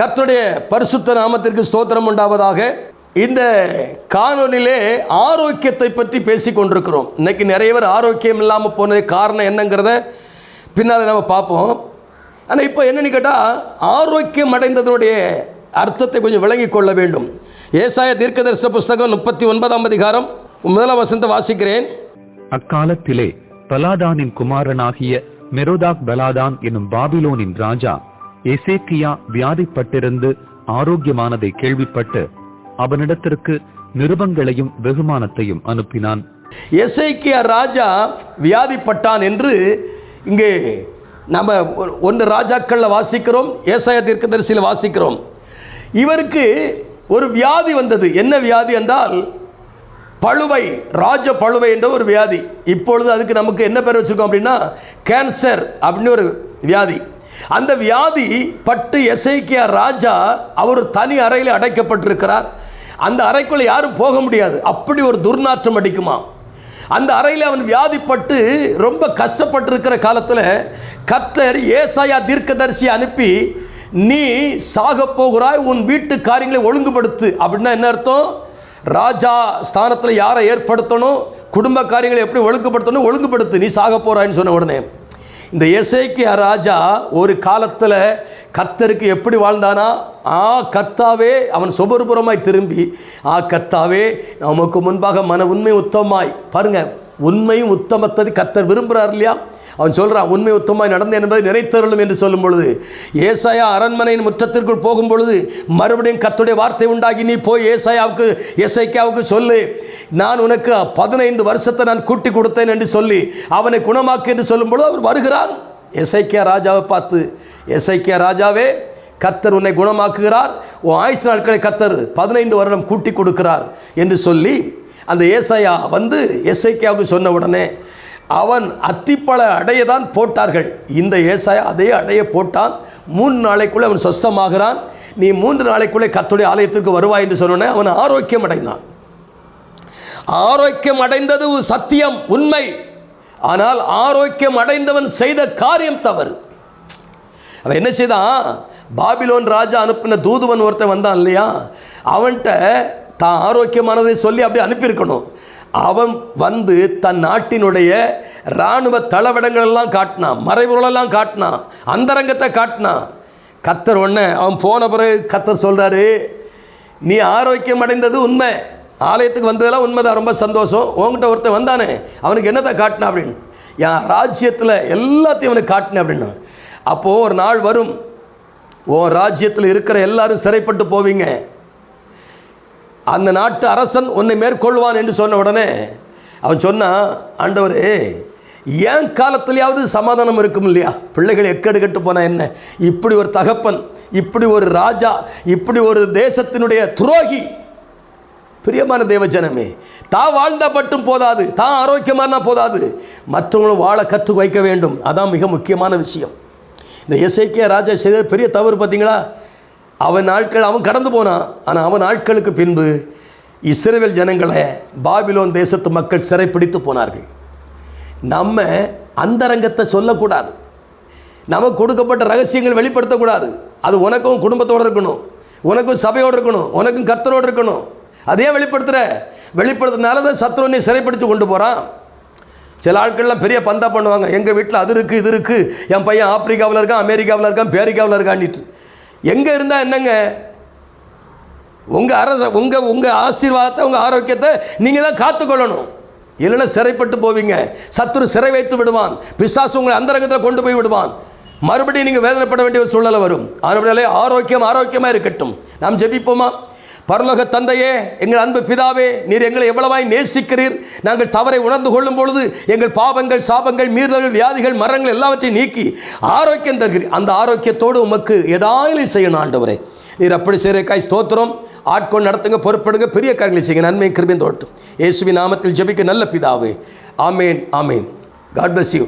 கர்த்தருடைய பரிசுத்த நாமத்திற்கு ஸ்தோத்திரம் உண்டாவதாக. இந்த காணொலியிலே ஆரோக்கியத்தை பற்றி பேசி கொண்டிருக்கிறோம். இன்னைக்கு நிறைய பேர் ஆரோக்கியம் இல்லாமல் போனது காரணம் என்னங்கிறத பின்னால் நம்ம பார்ப்போம். ஆனால் இப்போ என்னன்னு கேட்டால், ஆரோக்கியம் அடைந்ததனுடைய அர்த்தத்தை கொஞ்சம் விளங்கி கொள்ள வேண்டும். ஏசாயா தீர்க்கதரிசன புஸ்தகம் 39ஆம் அதிகாரம் 1ஆம் வசனத்தை வாசிக்கிறேன். அக்காலத்திலே பலாதானின் குமாரனாகிய மெரோதாக் பலாதான் என்னும் பாபிலோனின் ராஜா எசேக்கியா வியாதிப்பட்டிருந்து ஆரோக்கியமானதை கேள்விப்பட்டு அவனிடத்திற்கு நிருபங்களையும் வெகுமானத்தையும் அனுப்பினான். எசேக்கியா ராஜா வியாதிப்பட்டான் என்று இங்கே நம்ம 1 ராஜாக்கள்ல வாசிக்கிறோம், ஏசாயா தீர்க்கதரிசியில் வாசிக்கிறோம். இவருக்கு ஒரு வியாதி வந்தது. என்ன வியாதி என்றால் பழுவை, ராஜ பழுவை என்ற ஒரு வியாதி. இப்பொழுது அதுக்கு நமக்கு என்ன பேர் வச்சிருக்கோம் அப்படின்னா கேன்சர் அப்படின்னு ஒரு வியாதி. அந்த வியாதி பட்டு எசேக்கியா ராஜா அவர் தனி அறையில் அடைக்கப்பட்டிருக்கிறார். அந்த அறைக்குள்ள யாரும் போக முடியாது, அப்படி ஒரு துர்நாற்றம் அடிக்குமா. அந்த அறையில் அவன் வியாதிப்பட்டு ரொம்ப கஷ்டப்பட்டிருக்கிற காலத்தில் கர்த்தர் ஏசாயா தீர்க்கதரிசியை அனுப்பி, நீ சாக போகிறாய், உன் வீட்டு காரியங்களை ஒழுங்குபடுத்து. அப்படின்னா என்ன அர்த்தம்? ராஜா ஸ்தானத்தில் யாரை ஏற்படுத்தணும், குடும்ப காரியங்களை எப்படி ஒழுங்குபடுத்து, நீ சாக போறாய்ன்னு சொன்ன உடனே இந்த எசேக்கியா ராஜா ஒரு காலத்தில் கர்த்தருக்கு எப்படி வாழ்ந்தானா, கர்த்தாவே, அவன் சொபருபுறமாய் திரும்பி, கர்த்தாவே நமக்கு முன்பாக மன உண்மை உத்தமாய், பாருங்க, உண்மையும் உத்தமத்தை கர்த்தர் விரும்புகிறார் இல்லையா. அவன் சொல்றான், உண்மை உத்தமாய் நடந்தேன் என்பதை நினைத்தருளும் என்று சொல்லும் பொழுது, ஏசாயா அரண்மனையின் முற்றத்திற்குள் போகும் பொழுது மறுபடியும் கர்த்தருடைய வார்த்தை உண்டாகி, நீ போய் எசேக்கியாவுக்கு சொல்லு, நான் உனக்கு 15 வருஷத்தை நான் கூட்டி கொடுத்தேன் என்று சொல்லி அவனை குணமாக்கு என்று சொல்லும் பொழுது அவர் வருகிறான். எசேக்கியா ராஜாவை பார்த்து, எசேக்கியா ராஜாவே, கர்த்தர் உன்னை குணமாக்குகிறார், உன் ஆயுசு நாட்களை கர்த்தர் 15 வருடம் கூட்டி கொடுக்கிறார் என்று சொல்லி அந்த ஏசாயா வந்து எசேக்கியாவுக்கு சொன்ன உடனே அவன் அத்திப்பழ அடையதான் போட்டார்கள். இந்த ஏசாயா அதே அடைய போட்டான். 3 நாளைக்குள்ளே அவன் சொஸ்தமாகிறான். நீ 3 நாளைக்குள்ளே கர்த்தருடைய ஆலயத்திற்கு வருவாய் என்று சொன்னோன்னே அவன் ஆரோக்கியம் அடைந்தான். ஆரோக்கியம் அடைந்தது சத்தியம், உண்மை. ஆனால் ஆரோக்கியம் அடைந்தவன் செய்த காரியம் தவறு. அவன் என்ன செய்தான்? பாபிலோன் ராஜா அனுப்பின தூதுவன் ஒருத்தன் வந்தான் இல்லையா, அவன்கிட்ட தான் ஆரோக்கியமானதை சொல்லி அப்படி அனுப்பியிருக்கணும். அவன் வந்து தன் நாட்டினுடைய இராணுவ தளவிடங்கள் எல்லாம் காட்டினான், மறைபொருளெல்லாம் காட்டினான், அந்தரங்கத்தை காட்டினான். கர்த்தர் ஒன்று அவன் போன பிறகு கர்த்தர் சொல்றாரு, நீ ஆரோக்கியம் அடைந்தது உண்மை, ஆலயத்துக்கு வந்ததெல்லாம் உண்மைதான், ரொம்ப சந்தோஷம். உங்ககிட்ட ஒருத்தன் வந்தானே, அவனுக்கு என்னத்தை காட்டினா அப்படின்னு, என் ராஜ்யத்தில் எல்லாத்தையும் அவனுக்கு காட்டினேன் அப்படின்னா. அப்போது ஒரு நாள் வரும், உன் ராஜ்யத்தில் இருக்கிற எல்லாரும் சிறைப்பட்டு போவீங்க, அந்த நாட்டு அரசன் உன்னை மேற்கொள்வான் என்று சொன்ன உடனே அவன் சொன்னான், ஆண்டவரே, என் காலத்திலேயாவது சமாதானம் இருக்கும் இல்லையா, பிள்ளைகள் எக்கெடு கெட்டு போனா என்ன, இப்படி ஒரு தகப்பன், இப்படி ஒரு ராஜா, இப்படி ஒரு தேசத்தினுடைய துரோகி. பிரியமான தேவ ஜனமே, தான் வாழ்ந்தா மட்டும் போதாது, தான் ஆரோக்கியமான போதாது, மற்றவங்களும் வாழ கற்று வைக்க வேண்டும். அதான் மிக முக்கியமான விஷயம். இந்த எசேக்கியா ராஜா செய்த பெரிய தவறு பார்த்தீங்களா? அவன் நாட்கள் அவன் கடந்து போனான். ஆனால் அவன் நாட்களுக்கு பின்பு இஸ்ரவேல் ஜனங்களை பாபிலோன் தேசத்து மக்கள் சிறைப்பிடித்து போனார்கள். நம்ம அந்தரங்கத்தை சொல்லக்கூடாது, நமக்கு கொடுக்கப்பட்ட ரகசியங்கள் வெளிப்படுத்தக்கூடாது. அது உனக்கும் குடும்பத்தோடு இருக்கணும், உனக்கும் சபையோடு இருக்கணும், உனக்கும் கர்த்தரோடு இருக்கணும். அதே வெளிப்படுத்துறதுனால தான் சத்ருனை சிறைப்பிடித்து கொண்டு போகிறான். சில ஆட்கள்லாம் பெரிய பந்தா பண்ணுவாங்க, எங்கள் வீட்டில் அது இருக்குது இது இருக்குது, என் பையன் ஆப்பிரிக்காவில் இருக்கான், அமெரிக்காவில் இருக்கான், பேரிக்காவில் இருக்கான்ட்டு. எங்கே இருந்தால் என்னங்க, உங்கள் ஆசீர்வாதத்தை, உங்கள் ஆரோக்கியத்தை நீங்கள் தான் காத்துக்கொள்ளணும். இல்லைன்னா சிறைப்பட்டு போவீங்க. சத்துரு சிறை வைத்து விடுவான், பிசாசு உங்களை அந்தரங்கத்தில் கொண்டு போய் விடுவான். மறுபடியும் நீங்கள் வேதனைப்பட வேண்டிய ஒரு சூழ்நிலை வரும். அதனாலே ஆரோக்கியமாக இருக்கட்டும். நாம் ஜெபிப்போமா? பரலோக தந்தையே, எங்கள் அன்பு பிதாவே, நீர் எங்களை எவ்வளவாய் நேசிக்கிறீர். நாங்கள் தவறை உணர்ந்து கொள்ளும் பொழுது எங்கள் பாவங்கள், சாபங்கள், மீறுதல்கள், வியாதிகள், மரணங்கள் எல்லாவற்றையும் நீக்கி ஆரோக்கியம் தருகிறீர். அந்த ஆரோக்கியத்தோடு உமக்கு ஏதாயிலும் செய்யணும் ஆண்டவரே. நீர் அப்படி செய்கிறக்காய் ஸ்தோத்திரம். ஆட்கொண்டு நடத்துங்க, பொறுப்படுங்க, பெரிய காரியங்களை செய்யுங்க. நன்மை கிருபையும் தோட்டும். இயேசுவின் நாமத்தில் ஜெபிக்க நல்ல பிதாவே. ஆமேன், ஆமேன். God bless you.